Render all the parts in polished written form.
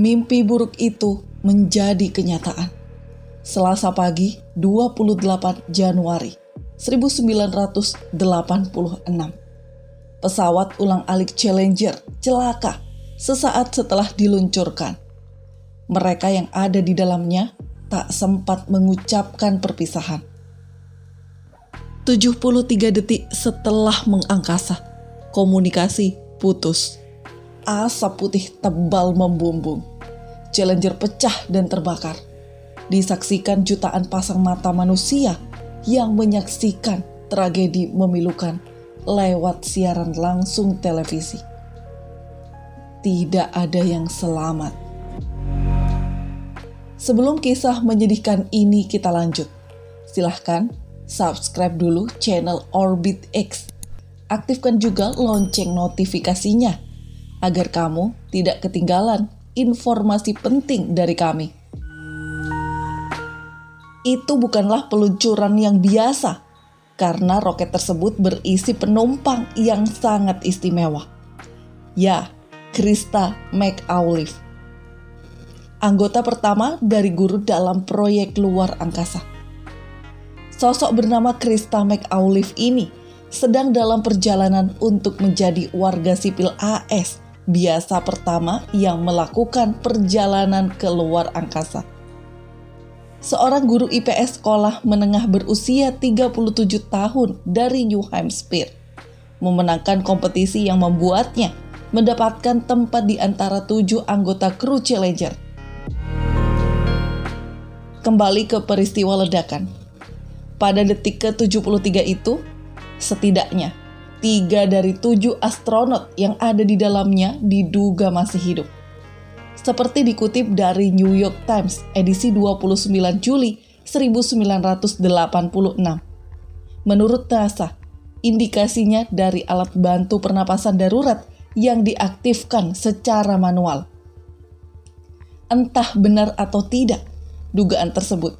Mimpi buruk itu menjadi kenyataan. Selasa pagi 28 Januari 1986. Pesawat ulang-alik Challenger celaka sesaat setelah diluncurkan. Mereka yang ada di dalamnya tak sempat mengucapkan perpisahan. 73 detik setelah mengangkasa, komunikasi putus. Asap putih tebal membumbung. Challenger pecah dan terbakar. Disaksikan jutaan pasang mata manusia yang menyaksikan tragedi memilukan lewat siaran langsung televisi. Tidak ada yang selamat. Sebelum kisah menyedihkan ini kita lanjut, silahkan subscribe dulu channel Orbit X. Aktifkan juga lonceng notifikasinya agar kamu tidak ketinggalan informasi penting dari kami. Itu bukanlah peluncuran yang biasa, karena roket tersebut berisi penumpang yang sangat istimewa. Ya, Christa McAuliffe, anggota pertama dari guru dalam proyek luar angkasa. Sosok bernama Christa McAuliffe ini sedang dalam perjalanan untuk menjadi warga sipil AS biasa pertama yang melakukan perjalanan ke luar angkasa. Seorang guru IPS sekolah menengah berusia 37 tahun dari New Hampshire memenangkan kompetisi yang membuatnya mendapatkan tempat di antara 7 anggota kru Challenger. Kembali ke peristiwa ledakan. Pada detik ke-73 itu, setidaknya 3 dari 7 astronot yang ada di dalamnya diduga masih hidup. Seperti dikutip dari New York Times edisi 29 Juli 1986. Menurut NASA, indikasinya dari alat bantu pernapasan darurat yang diaktifkan secara manual. Entah benar atau tidak dugaan tersebut,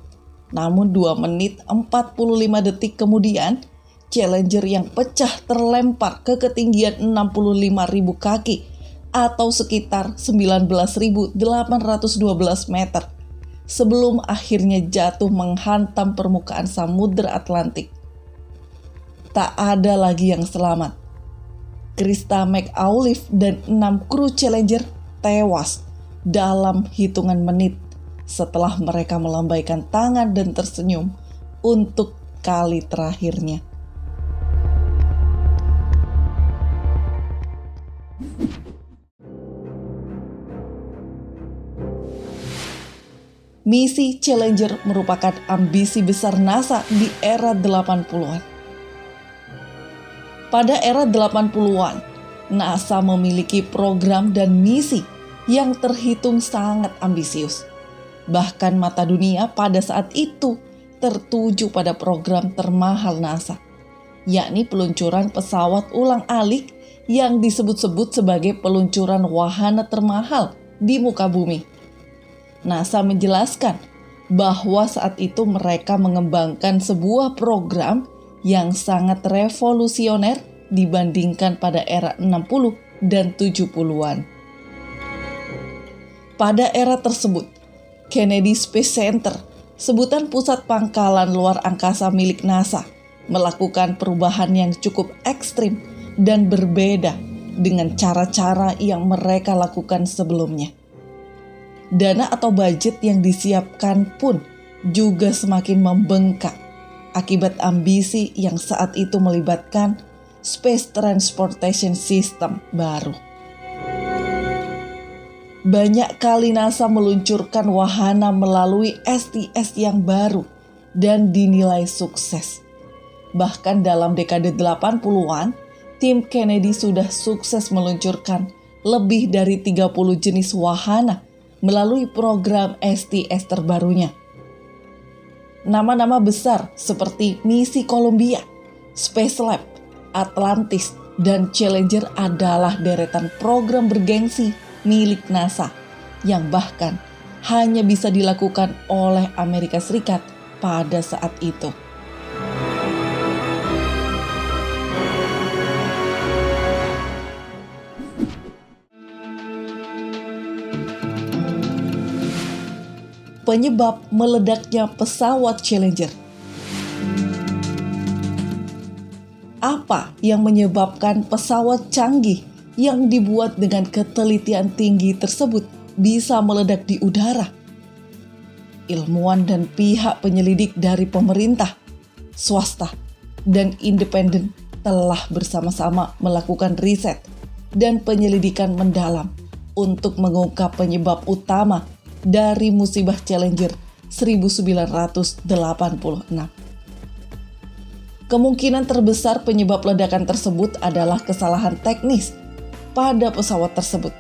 namun 2 menit 45 detik kemudian, Challenger yang pecah terlempar ke ketinggian 65.000 kaki atau sekitar 19.812 meter sebelum akhirnya jatuh menghantam permukaan Samudra Atlantik. Tak ada lagi yang selamat. Christa McAuliffe dan 6 kru Challenger tewas dalam hitungan menit setelah mereka melambaikan tangan dan tersenyum untuk kali terakhirnya. Misi Challenger merupakan ambisi besar NASA di era 80-an. Pada era 80-an, NASA memiliki program dan misi yang terhitung sangat ambisius. Bahkan mata dunia pada saat itu tertuju pada program termahal NASA, yakni peluncuran pesawat ulang-alik yang disebut-sebut sebagai peluncuran wahana termahal di muka bumi. NASA menjelaskan bahwa saat itu mereka mengembangkan sebuah program yang sangat revolusioner dibandingkan pada era 60 dan 70-an. Pada era tersebut, Kennedy Space Center, sebutan pusat pangkalan luar angkasa milik NASA, melakukan perubahan yang cukup ekstrim dan berbeda dengan cara-cara yang mereka lakukan sebelumnya. Dana atau budget yang disiapkan pun juga semakin membengkak akibat ambisi yang saat itu melibatkan Space Transportation System baru. Banyak kali NASA meluncurkan wahana melalui STS yang baru dan dinilai sukses. Bahkan dalam dekade 80-an, tim Kennedy sudah sukses meluncurkan lebih dari 30 jenis wahana melalui program STS terbarunya. Nama-nama besar seperti misi Columbia, Space Lab, Atlantis, dan Challenger adalah deretan program bergengsi milik NASA yang bahkan hanya bisa dilakukan oleh Amerika Serikat pada saat itu. penyebab meledaknya pesawat Challenger. Apa yang menyebabkan pesawat canggih yang dibuat dengan ketelitian tinggi tersebut bisa meledak di udara? Ilmuwan dan pihak penyelidik dari pemerintah, swasta, dan independen telah bersama-sama melakukan riset dan penyelidikan mendalam untuk mengungkap penyebab utama dari musibah Challenger 1986. Kemungkinan terbesar penyebab ledakan tersebut adalah kesalahan teknis pada pesawat tersebut.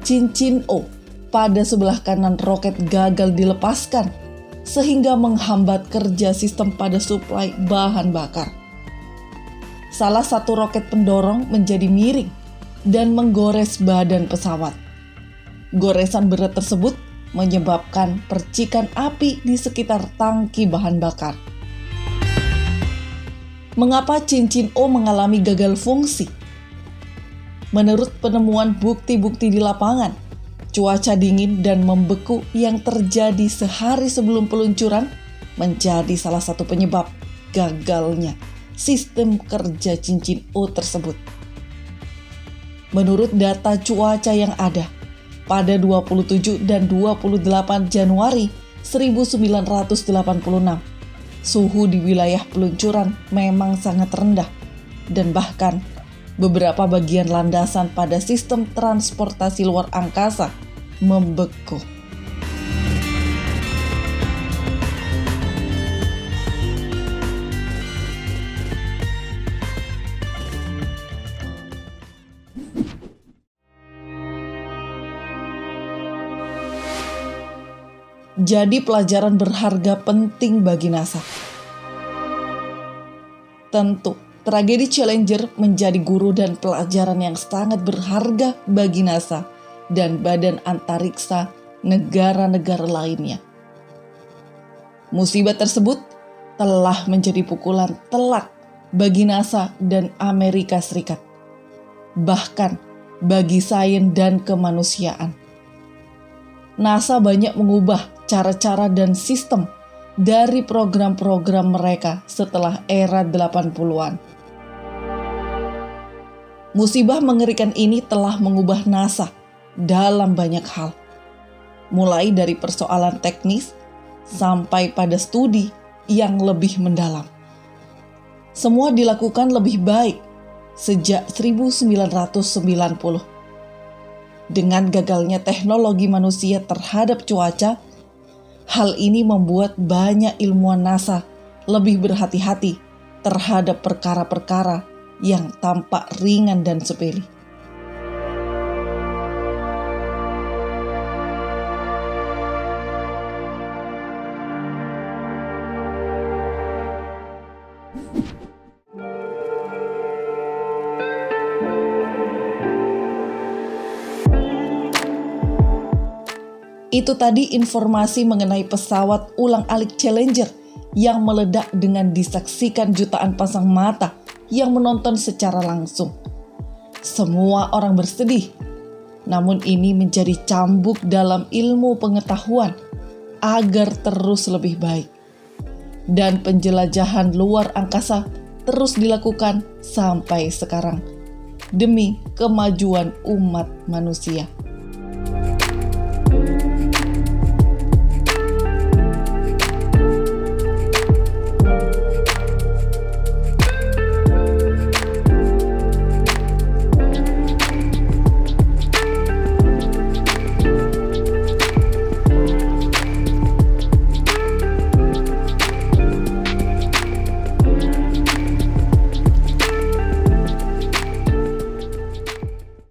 Cincin O pada sebelah kanan roket gagal dilepaskan sehingga menghambat kerja sistem pada suplai bahan bakar. Salah satu roket pendorong menjadi miring dan menggores badan pesawat. Goresan berat tersebut menyebabkan percikan api di sekitar tangki bahan bakar. Mengapa cincin O mengalami gagal fungsi? Menurut penemuan bukti-bukti di lapangan, cuaca dingin dan membeku yang terjadi sehari sebelum peluncuran menjadi salah satu penyebab gagalnya sistem kerja cincin O tersebut. Menurut data cuaca yang ada, pada 27 dan 28 Januari 1986, suhu di wilayah peluncuran memang sangat rendah dan bahkan beberapa bagian landasan pada sistem transportasi luar angkasa membeku. Jadi pelajaran berharga penting bagi NASA. Tentu, tragedi Challenger menjadi guru dan pelajaran yang sangat berharga bagi NASA dan badan antariksa negara-negara lainnya. Musibah tersebut telah menjadi pukulan telak bagi NASA dan Amerika Serikat, bahkan bagi sains dan kemanusiaan. NASA banyak mengubah cara-cara dan sistem dari program-program mereka setelah era 80-an. Musibah mengerikan ini telah mengubah NASA dalam banyak hal, mulai dari persoalan teknis sampai pada studi yang lebih mendalam. Semua dilakukan lebih baik sejak 1990. Dengan gagalnya teknologi manusia terhadap cuaca, hal ini membuat banyak ilmuwan NASA lebih berhati-hati terhadap perkara-perkara yang tampak ringan dan sepele. Itu tadi informasi mengenai pesawat ulang-alik Challenger yang meledak dengan disaksikan jutaan pasang mata yang menonton secara langsung. Semua orang bersedih, namun ini menjadi cambuk dalam ilmu pengetahuan agar terus lebih baik. Dan penjelajahan luar angkasa terus dilakukan sampai sekarang demi kemajuan umat manusia.